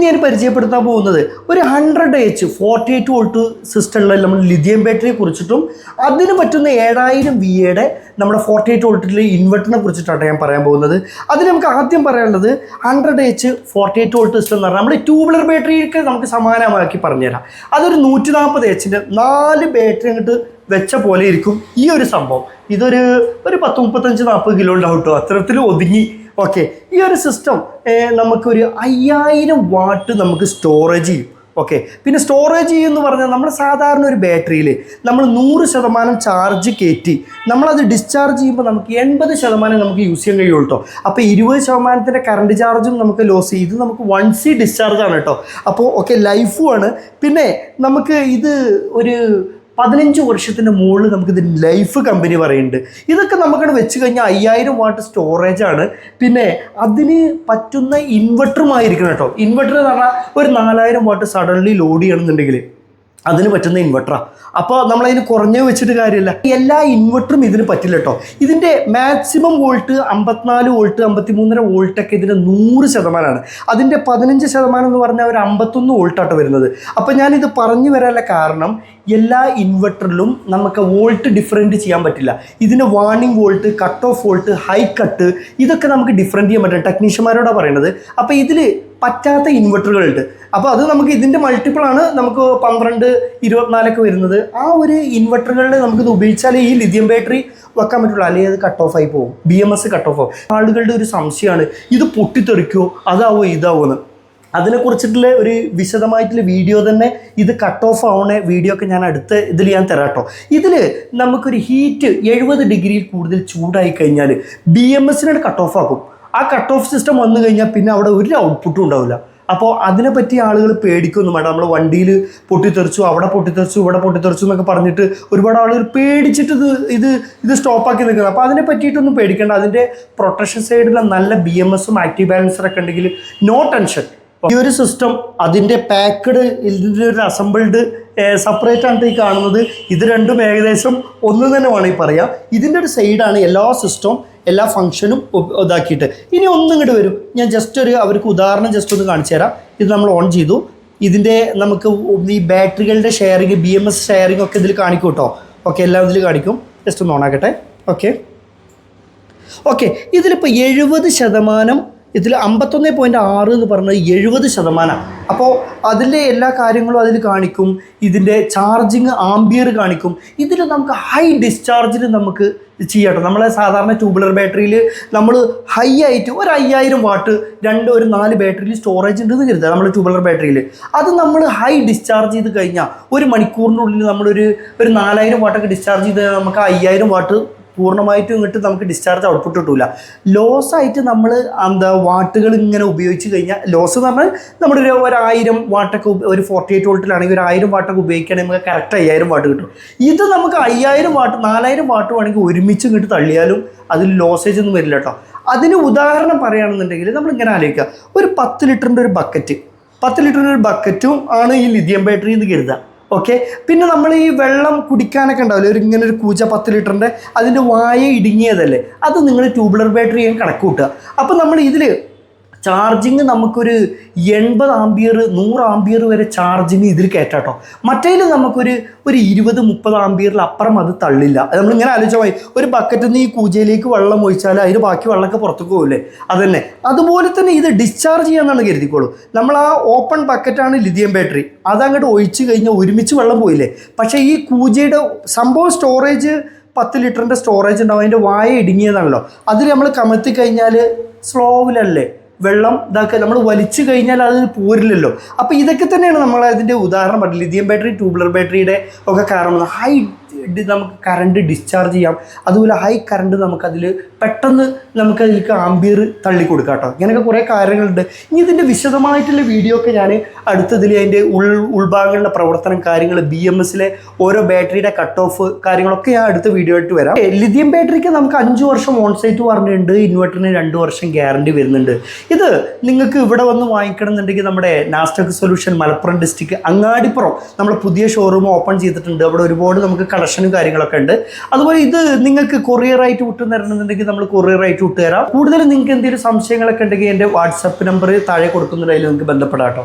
ഇനി ഞാൻ പരിചയപ്പെടുത്താൻ പോകുന്നത് ഒരു 100H 48 വോൾട്ട് സിസ്റ്റമുള്ള നമ്മൾ ലിഥിയം ബാറ്ററിയെ കുറിച്ചിട്ടും അതിന് പറ്റുന്ന 7000 VA നമ്മുടെ 48 വോൾട്ടിലെ ഇൻവെർട്ടറിനെ കുറിച്ചിട്ടാണ് ഞാൻ പറയാൻ പോകുന്നത്. അതിൽ നമുക്ക് ആദ്യം പറയാനുള്ളത് 100H 48 വോൾട്ട് സിസ്റ്റം എന്ന് പറഞ്ഞാൽ നമ്മൾ ട്യൂബുലർ ബാറ്ററിക്ക് നമുക്ക് സമാനമാക്കി പറഞ്ഞുതരാം. അതൊരു 140H 4 ബാറ്ററി അങ്ങോട്ട് വെച്ച പോലെ ഇരിക്കും ഈ ഒരു സംഭവം. ഇതൊരു 10-35-40 കിലോ ഉണ്ടാവും കേട്ടോ, അത്തരത്തിൽ ഒതുങ്ങി. ഓക്കെ, ഈ ഒരു സിസ്റ്റം നമുക്കൊരു 5000 വാട്ട് നമുക്ക് സ്റ്റോറേജ് ചെയ്യും. ഓക്കെ, പിന്നെ സ്റ്റോറേജ് ചെയ്യുമെന്ന് പറഞ്ഞാൽ നമ്മൾ സാധാരണ ഒരു ബാറ്ററിയിൽ നമ്മൾ 100% ചാർജ് കയറ്റി നമ്മളത് ഡിസ്ചാർജ് ചെയ്യുമ്പോൾ നമുക്ക് 80% നമുക്ക് യൂസ് ചെയ്യാൻ കഴിയുള്ളൂ കേട്ടോ. അപ്പോൾ 20% കറണ്ട് ചാർജും നമുക്ക് ലോസ് ചെയ്യും. ഇത് നമുക്ക് 1C ഡിസ്ചാർജ് ആണ് കേട്ടോ. അപ്പോൾ ഓക്കെ, ലൈഫുമാണ്. പിന്നെ നമുക്ക് ഇത് ഒരു 15 വർഷത്തിൻ്റെ മുകളിൽ നമുക്കിത് ലൈഫ് കമ്പനി പറയുന്നുണ്ട്. ഇതൊക്കെ നമുക്കവിടെ വെച്ച് കഴിഞ്ഞാൽ 5000 വാട്ട് സ്റ്റോറേജാണ്. പിന്നെ അതിന് പറ്റുന്ന ഇൻവെർട്ടറുമായിരിക്കണം കേട്ടോ. ഇൻവെർട്ടർ എന്ന് പറഞ്ഞാൽ ഒരു 4000 വാട്ട് സഡൻലി ലോഡ് ചെയ്യണമെന്നുണ്ടെങ്കിൽ അതിന് പറ്റുന്ന ഇൻവെർട്ടറാണ്. അപ്പോൾ നമ്മളതിന് കുറഞ്ഞ് വെച്ചിട്ട് കാര്യമില്ല. എല്ലാ ഇൻവെർട്ടറും ഇതിന് പറ്റില്ല കേട്ടോ. ഇതിൻ്റെ മാക്സിമം വോൾട്ട് 54 വോൾട്ട് 53.5 വോൾട്ടൊക്കെ ഇതിന് 100%. അതിൻ്റെ 15% എന്ന് പറഞ്ഞാൽ ഒരു 51 വോൾട്ടാട്ടോ വരുന്നത്. അപ്പോൾ ഞാനിത് പറഞ്ഞു വരാനുള്ള കാരണം എല്ലാ ഇൻവെർട്ടറിലും നമുക്ക് വോൾട്ട് ഡിഫറെൻറ്റ് ചെയ്യാൻ പറ്റില്ല. ഇതിന് warning volt, cut off volt, high cut, ഇതൊക്കെ നമുക്ക് ഡിഫറെൻറ്റ് ചെയ്യാൻ പറ്റില്ല. ടെക്നീഷ്യന്മാരോടാണ് പറയുന്നത്. അപ്പോൾ ഇതിൽ പറ്റാത്ത ഇൻവെർട്ടറുകളുണ്ട്. അപ്പോൾ അത് നമുക്ക് ഇതിൻ്റെ മൾട്ടിപ്പിളാണ് നമുക്ക് 12, 24 വരുന്നത്. ആ ഒരു ഇൻവെർട്ടറുകളിൽ നമുക്കിത് ഉപയോഗിച്ചാൽ ഈ ലിഥിയം ബാറ്ററി വെക്കാൻ പറ്റുള്ളൂ, അല്ലെങ്കിൽ അത് കട്ട് ഓഫ് ആയി പോകും. BMS കട്ട് ഓഫ് ആവും. ആളുകളുടെ ഒരു സംശയമാണ്, ഇത് പൊട്ടിത്തെറിക്കുമോ, അതാവോ ഇതാവോ എന്ന്. അതിനെക്കുറിച്ചിട്ടുള്ള ഒരു വിശദമായിട്ടുള്ള വീഡിയോ തന്നെ, ഇത് കട്ട് ഓഫ് ആവുന്ന വീഡിയോ ഒക്കെ ഞാൻ അടുത്ത ഇതിൽ ഞാൻ തരാം കേട്ടോ. ഇതിൽ നമുക്കൊരു ഹീറ്റ് 70 ഡിഗ്രിയിൽ കൂടുതൽ ചൂടായി കഴിഞ്ഞാൽ BMSനാണ് കട്ട് ഓഫ് ആക്കും. ആ കട്ട് ഓഫ് സിസ്റ്റം വന്നു കഴിഞ്ഞാൽ പിന്നെ അവിടെ ഒരു ഔട്ട്പുട്ടും ഉണ്ടാവില്ല. അപ്പോൾ അതിനെപ്പറ്റി ആളുകൾ പേടിക്കൊന്നും വേണ്ട. നമ്മൾ വണ്ടിയിൽ പൊട്ടിത്തെറിച്ചു, അവിടെ പൊട്ടിത്തെറിച്ചു, ഇവിടെ പൊട്ടിത്തെറിച്ചു എന്നൊക്കെ പറഞ്ഞിട്ട് ഒരുപാട് ആളുകൾ പേടിച്ചിട്ട് ഇത് സ്റ്റോപ്പാക്കി നിൽക്കുന്നത്. അപ്പോൾ അതിനെ പറ്റിയിട്ടൊന്നും പേടിക്കേണ്ട. അതിൻ്റെ പ്രൊട്ടക്ഷൻ സൈഡിലുള്ള നല്ല BMSും ആക്റ്റീവ് ബാലൻസറൊക്കെ ഉണ്ടെങ്കിൽ നോ ടെൻഷൻ. ഈ ഒരു സിസ്റ്റം അതിൻ്റെ പാക്കഡ്, ഇതിൻ്റെ ഒരു അസംബിൾഡ് സെപ്പറേറ്റ് ആണ് ഈ കാണുന്നത്. ഇത് രണ്ടും ഏകദേശം ഒന്ന് തന്നെ വേണമെങ്കിൽ പറയാം. ഇതിൻ്റെ ഒരു സൈഡാണ് എല്ലാ സിസ്റ്റവും എല്ലാ ഫംഗ്ഷനും ഇതാക്കിയിട്ട്. ഇനി ഒന്നും ഇങ്ങോട്ട് വരും, ഞാൻ അവർക്ക് ഉദാഹരണം ജസ്റ്റ് ഒന്ന് കാണിച്ചു തരാം. ഇത് നമ്മൾ ഓൺ ചെയ്തു. ഇതിൻ്റെ നമുക്ക് ഈ ബാറ്ററികളുടെ ഷെയറിങ്, BMS ഷെയറിങ് ഒക്കെ ഇതിൽ കാണിക്കും കേട്ടോ. ഓക്കെ, എല്ലാം ഇതിൽ കാണിക്കും. ജസ്റ്റ് ഒന്ന് ഓണാക്കട്ടെ. ഓക്കെ, ഇതിലിപ്പോൾ 70%, ഇതിൽ 51.6 എന്ന് പറഞ്ഞത് 70%. അപ്പോൾ അതിൻ്റെ എല്ലാ കാര്യങ്ങളും അതിൽ കാണിക്കും. ഇതിൻ്റെ ചാർജിങ് ആംബിയർ കാണിക്കും. ഇതിൽ നമുക്ക് ഹൈ ഡിസ്ചാർജിൽ നമുക്ക് ചെയ്യാം കേട്ടോ. നമ്മളെ സാധാരണ ട്യൂബുലർ ബാറ്ററിയിൽ നമ്മൾ ഹൈ ആയിട്ട് ഒരു 5000 വാട്ട് ഒരു 4 ബാറ്ററിയിൽ സ്റ്റോറേജ് ഉണ്ടെന്ന് കരുതുക. നമ്മൾ ട്യൂബുലർ ബാറ്ററിയിൽ അത് നമ്മൾ ഹൈ ഡിസ്ചാർജ് ചെയ്ത് കഴിഞ്ഞാൽ ഒരു മണിക്കൂറിനുള്ളിൽ നമ്മളൊരു 4000 വാട്ടൊക്കെ ഡിസ്ചാർജ് ചെയ്ത് നമുക്ക് 5000 വാട്ട് പൂർണ്ണമായിട്ടും ഇങ്ങോട്ട് നമുക്ക് ഡിസ്ചാർജ് ഔട്ട്പുട്ട് കിട്ടില്ല. ലോസായിട്ട് നമ്മൾ വാട്ടുകൾ ഇങ്ങനെ ഉപയോഗിച്ച് കഴിഞ്ഞാൽ, ലോസ് എന്ന് പറഞ്ഞാൽ നമ്മുടെ ഒരു 1000 വാട്ടൊക്കെ ഒരു 48 വോൾട്ടിലാണെങ്കിൽ ഒരു 1000 വാട്ടൊക്കെ ഉപയോഗിക്കുകയാണെങ്കിൽ നമുക്ക് കറക്റ്റ് 5000 വാട്ട് കിട്ടും. ഇത് നമുക്ക് 5000 വാട്ട് 4000 വാട്ട് വേണമെങ്കിൽ ഒരുമിച്ച് ഇങ്ങോട്ട് തള്ളിയാലും അതിൽ ലോസേജ് ഒന്നും വരില്ല കേട്ടോ. അതിന് ഉദാഹരണം പറയുകയാണെന്നുണ്ടെങ്കിൽ നമ്മളിങ്ങനെ ആലോചിക്കുക, ഒരു 10 ലിറ്ററിൻ്റെ ഒരു ബക്കറ്റ്, 10 ലിറ്ററിൻ്റെ ഒരു ബക്കറ്റും ആണ് ഈ ലിഥിയം ബാറ്ററി എന്ന് കരുതുക. ഓക്കെ, പിന്നെ നമ്മൾ ഈ വെള്ളം കുടിക്കാനൊക്കെ ഉണ്ടാവില്ല, ഇങ്ങനെ ഒരു കൂജ 10 ലിറ്ററിൻ്റെ, അതിൻ്റെ വായ ഇടുങ്ങിയതല്ലേ, അത് നിങ്ങൾ ട്യൂബുലർ ബാറ്ററി കണക്ക് കൂട്ടുക. അപ്പോൾ നമ്മൾ ഇതിൽ ചാർജിങ് നമുക്കൊരു 80 ആംബിയർ 100 ആംബിയർ വരെ ചാർജിങ് ഇതിൽ കയറ്റാട്ടോ. മറ്റേതിൽ നമുക്കൊരു 20-30 ആംബിയറിൽ അപ്പുറം അത് തള്ളില്ല. അത് നമ്മളിങ്ങനെ ആലോചിച്ചാൽ മതി, ഒരു ബക്കറ്റിൽ നിന്ന് ഈ കൂജയിലേക്ക് വെള്ളം ഒഴിച്ചാൽ അതിന് ബാക്കി വെള്ളമൊക്കെ പുറത്തേക്ക് പോകില്ലേ, അതന്നെ. അതുപോലെ തന്നെ ഇത് ഡിസ്ചാർജ് ചെയ്യാമെന്നാണ് കരുതിക്കോളൂ. നമ്മൾ ആ ഓപ്പൺ ബക്കറ്റാണ് ലിഥിയം ബാറ്ററി, അതങ്ങോട്ട് ഒഴിച്ച് കഴിഞ്ഞാൽ ഒരുമിച്ച് വെള്ളം പോയില്ലേ. പക്ഷേ ഈ കൂജയുടെ സംഭവം സ്റ്റോറേജ് 10 ലിറ്ററിൻ്റെ സ്റ്റോറേജ് ഉണ്ടാവും. അതിൻ്റെ വായ ഇടുങ്ങിയതാണല്ലോ, അതിൽ നമ്മൾ കമത്തി കഴിഞ്ഞാൽ സ്ലോവിലല്ലേ വെള്ളം ഇതാക്കുക, നമ്മൾ വലിച്ചു കഴിഞ്ഞാൽ അത് പോരില്ലല്ലോ. അപ്പോൾ ഇതൊക്കെ തന്നെയാണ് നമ്മൾ അതിൻ്റെ ഉദാഹരണം പറഞ്ഞത്. ലിഥിയം ബാറ്ററി ട്യൂബുലർ ബാറ്ററിയുടെ ഒക്കെ കാരണം ഹൈ നമുക്ക് കറണ്ട് ഡിസ്ചാർജ് ചെയ്യാം. അതുപോലെ ഹൈ കറണ്ട് നമുക്കതിൽ പെട്ടെന്ന് നമുക്കതിലേക്ക് ആംബിയർ തള്ളിക്കൊടുക്കാം കേട്ടോ. ഇങ്ങനെയൊക്കെ കുറേ കാര്യങ്ങളുണ്ട്. ഇനി ഇതിൻ്റെ വിശദമായിട്ടുള്ള വീഡിയോ ഒക്കെ ഞാൻ അടുത്തതിൽ അതിൻ്റെ ഉൾഭാഗങ്ങളുടെ പ്രവർത്തനം, കാര്യങ്ങൾ, BMSലെ ഓരോ ബാറ്ററിയുടെ കട്ട് ഓഫ് കാര്യങ്ങളൊക്കെ ഞാൻ അടുത്ത വീഡിയോ ആയിട്ട് വരാം. ലിഥിയം ബാറ്ററിക്ക് നമുക്ക് 5 വർഷം ഓൺസൈറ്റ് പറഞ്ഞിട്ടുണ്ട്. ഇൻവെർട്ടറിന് 2 വർഷം ഗ്യാരണ്ടി വരുന്നുണ്ട്. ഇത് നിങ്ങൾക്ക് ഇവിടെ വന്ന് വാങ്ങിക്കണം എന്നുണ്ടെങ്കിൽ നമ്മുടെ നാസ്റ്റക് സൊല്യൂഷൻ മലപ്പുറം ഡിസ്ട്രിക്ട് അങ്ങാടിപ്പുറം നമ്മൾ പുതിയ ഷോറൂം ഓപ്പൺ ചെയ്തിട്ടുണ്ട്. അവിടെ ഒരുപാട് നമുക്ക് കളക്ഷൻ വെർഷനും കാര്യങ്ങളൊക്കെ ഉണ്ട്. അതുപോലെ ഇത് നിങ്ങൾക്ക് കൊറിയറായിട്ട് വിട്ടു തരണമെന്നുണ്ടെങ്കിൽ നമ്മൾ കൊറിയറായിട്ട് വിട്ടുതരാം. കൂടുതലും നിങ്ങൾക്ക് എന്തെങ്കിലും സംശയങ്ങളൊക്കെ ഉണ്ടെങ്കിൽ എൻ്റെ വാട്സപ്പ് നമ്പർ താഴെ കൊടുക്കുന്നുണ്ട്, അതിൽ നിങ്ങൾക്ക് ബന്ധപ്പെടാം കേട്ടോ.